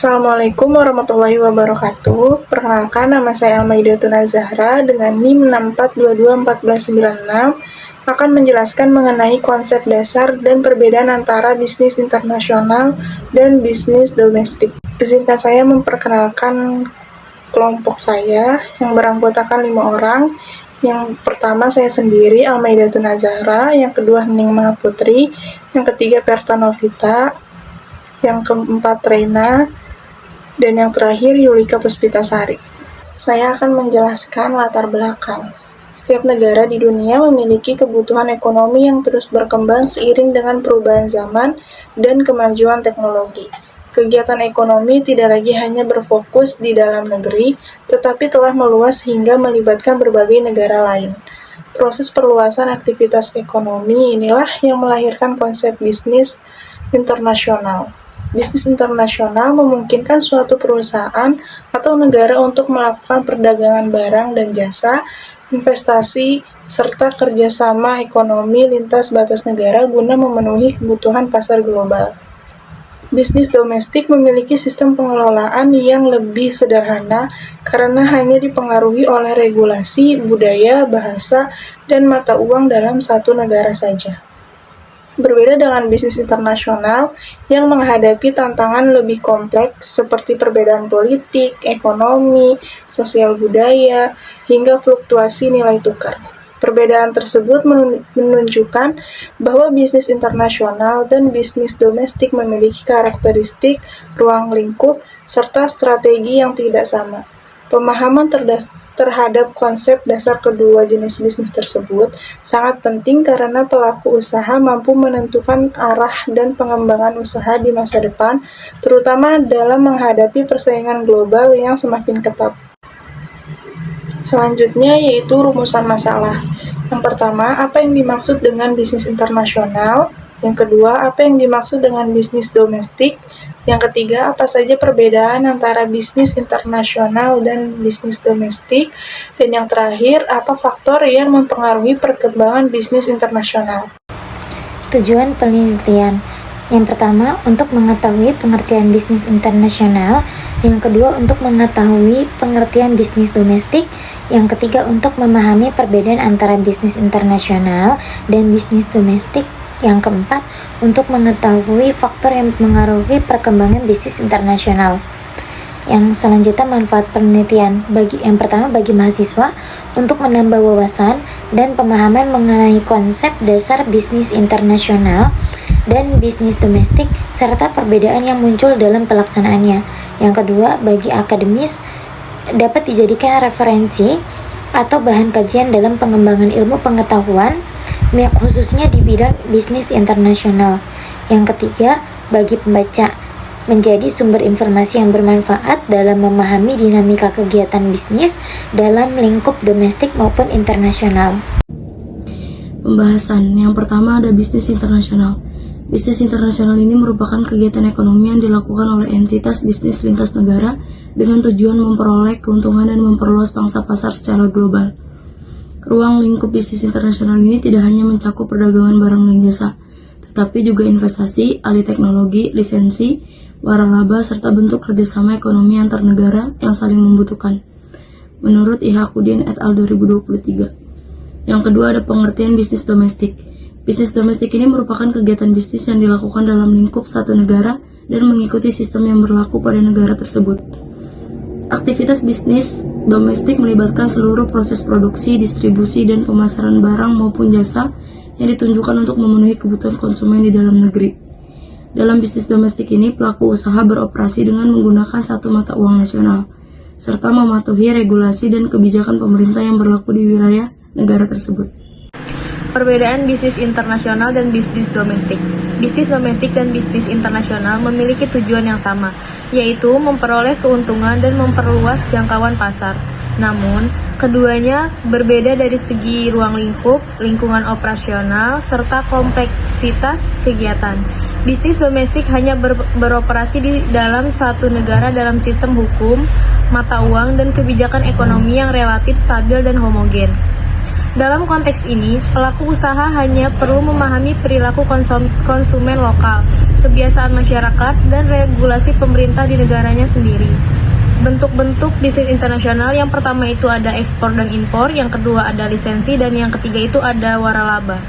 Assalamualaikum warahmatullahi wabarakatuh. Perkenalkan, nama saya Almaidatun Azahra dengan NIM 64221496 akan menjelaskan mengenai konsep dasar dan perbedaan antara bisnis internasional dan bisnis domestik. Izinkan saya memperkenalkan kelompok saya yang beranggotakan 5 orang. Yang pertama saya sendiri, Almaidatun Azahra, yang kedua Hening Mahaputri, yang ketiga Perta Novita, yang keempat Reina, dan yang terakhir Yulika Puspitasari. Saya akan menjelaskan latar belakang. Setiap negara di dunia memiliki kebutuhan ekonomi yang terus berkembang seiring dengan perubahan zaman dan kemajuan teknologi. Kegiatan ekonomi tidak lagi hanya berfokus di dalam negeri, tetapi telah meluas hingga melibatkan berbagai negara lain. Proses perluasan aktivitas ekonomi inilah yang melahirkan konsep bisnis internasional. Bisnis internasional memungkinkan suatu perusahaan atau negara untuk melakukan perdagangan barang dan jasa, investasi, serta kerjasama ekonomi lintas batas negara guna memenuhi kebutuhan pasar global. Bisnis domestik memiliki sistem pengelolaan yang lebih sederhana karena hanya dipengaruhi oleh regulasi, budaya, bahasa, dan mata uang dalam satu negara saja. Berbeda dengan bisnis internasional yang menghadapi tantangan lebih kompleks seperti perbedaan politik, ekonomi, sosial budaya, hingga fluktuasi nilai tukar. Perbedaan tersebut menunjukkan bahwa bisnis internasional dan bisnis domestik memiliki karakteristik, ruang lingkup, serta strategi yang tidak sama. Pemahaman terhadap konsep dasar kedua jenis bisnis tersebut sangat penting karena pelaku usaha mampu menentukan arah dan pengembangan usaha di masa depan, terutama dalam menghadapi persaingan global yang semakin ketat. Selanjutnya yaitu rumusan masalah. Yang pertama, apa yang dimaksud dengan bisnis internasional? Yang kedua, apa yang dimaksud dengan bisnis domestik? Yang ketiga, apa saja perbedaan antara bisnis internasional dan bisnis domestik? Dan yang terakhir, apa faktor yang mempengaruhi perkembangan bisnis internasional? Tujuan penelitian. Yang pertama, untuk mengetahui pengertian bisnis internasional. Yang kedua, untuk mengetahui pengertian bisnis domestik. Yang ketiga, untuk memahami perbedaan antara bisnis internasional dan bisnis domestik. Yang keempat, untuk mengetahui faktor yang mempengaruhi perkembangan bisnis internasional. Yang selanjutnya, manfaat penelitian. Yang pertama, bagi mahasiswa untuk menambah wawasan dan pemahaman mengenai konsep dasar bisnis internasional dan bisnis domestik serta perbedaan yang muncul dalam pelaksanaannya. Yang kedua, bagi akademis dapat dijadikan referensi atau bahan kajian dalam pengembangan ilmu pengetahuan khususnya di bidang bisnis internasional. Yang ketiga, bagi pembaca menjadi sumber informasi yang bermanfaat dalam memahami dinamika kegiatan bisnis dalam lingkup domestik maupun internasional. Pembahasan yang pertama ada bisnis internasional. Bisnis internasional ini merupakan kegiatan ekonomi yang dilakukan oleh entitas bisnis lintas negara dengan tujuan memperoleh keuntungan dan memperluas pangsa pasar secara global. Ruang lingkup bisnis internasional ini tidak hanya mencakup perdagangan barang dan jasa, tetapi juga investasi, alih teknologi, lisensi, waralaba, serta bentuk kerjasama ekonomi antar negara yang saling membutuhkan. Menurut Ihakudin et al. 2023. Yang kedua ada pengertian bisnis domestik. Bisnis domestik ini merupakan kegiatan bisnis yang dilakukan dalam lingkup satu negara dan mengikuti sistem yang berlaku pada negara tersebut. Aktivitas bisnis domestik melibatkan seluruh proses produksi, distribusi, dan pemasaran barang maupun jasa yang ditunjukkan untuk memenuhi kebutuhan konsumen di dalam negeri. Dalam bisnis domestik ini, pelaku usaha beroperasi dengan menggunakan satu mata uang nasional, serta mematuhi regulasi dan kebijakan pemerintah yang berlaku di wilayah negara tersebut. Perbedaan bisnis internasional dan bisnis domestik. Bisnis domestik dan bisnis internasional memiliki tujuan yang sama, yaitu memperoleh keuntungan dan memperluas jangkauan pasar. Namun, keduanya berbeda dari segi ruang lingkup, lingkungan operasional, serta kompleksitas kegiatan. Bisnis domestik hanya beroperasi di dalam suatu negara dalam sistem hukum, mata uang, dan kebijakan ekonomi yang relatif stabil dan homogen. Dalam konteks ini, pelaku usaha hanya perlu memahami perilaku konsumen lokal, kebiasaan masyarakat, dan regulasi pemerintah di negaranya sendiri. Bentuk-bentuk bisnis internasional yang pertama itu ada ekspor dan impor, yang kedua ada lisensi, dan yang ketiga itu ada waralaba.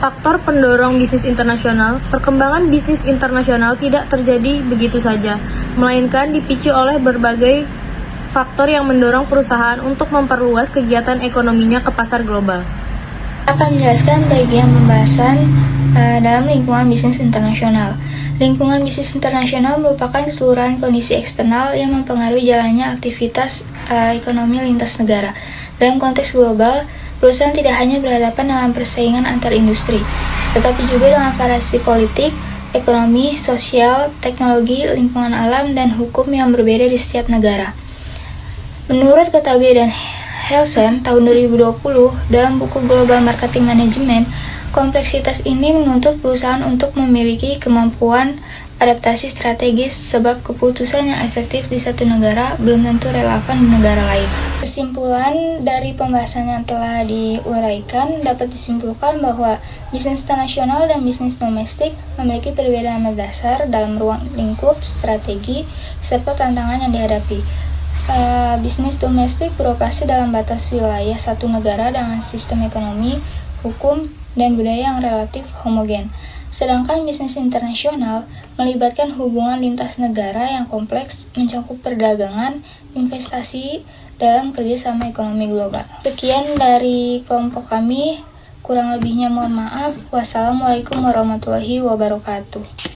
Faktor pendorong bisnis internasional, perkembangan bisnis internasional tidak terjadi begitu saja, melainkan dipicu oleh berbagai faktor yang mendorong perusahaan untuk memperluas kegiatan ekonominya ke pasar global. Akan menjelaskan bagian pembahasan dalam lingkungan bisnis internasional. Lingkungan bisnis internasional merupakan keseluruhan kondisi eksternal yang mempengaruhi jalannya aktivitas ekonomi lintas negara. Dalam konteks global, perusahaan tidak hanya berhadapan dengan persaingan antar industri, tetapi juga dengan variasi politik, ekonomi, sosial, teknologi, lingkungan alam, dan hukum yang berbeda di setiap negara. Menurut Kotabe dan Helsen tahun 2020, dalam buku Global Marketing Management, kompleksitas ini menuntut perusahaan untuk memiliki kemampuan adaptasi strategis sebab keputusan yang efektif di satu negara belum tentu relevan di negara lain. Kesimpulan dari pembahasan yang telah diuraikan dapat disimpulkan bahwa bisnis internasional dan bisnis domestik memiliki perbedaan mendasar dalam ruang lingkup, strategi, serta tantangan yang dihadapi. Bisnis domestik beroperasi dalam batas wilayah satu negara dengan sistem ekonomi, hukum, dan budaya yang relatif homogen. Sedangkan bisnis internasional melibatkan hubungan lintas negara yang kompleks, mencakup perdagangan, investasi, dalam kerjasama ekonomi global. Sekian dari kelompok kami, kurang lebihnya mohon maaf. Wassalamualaikum warahmatullahi wabarakatuh.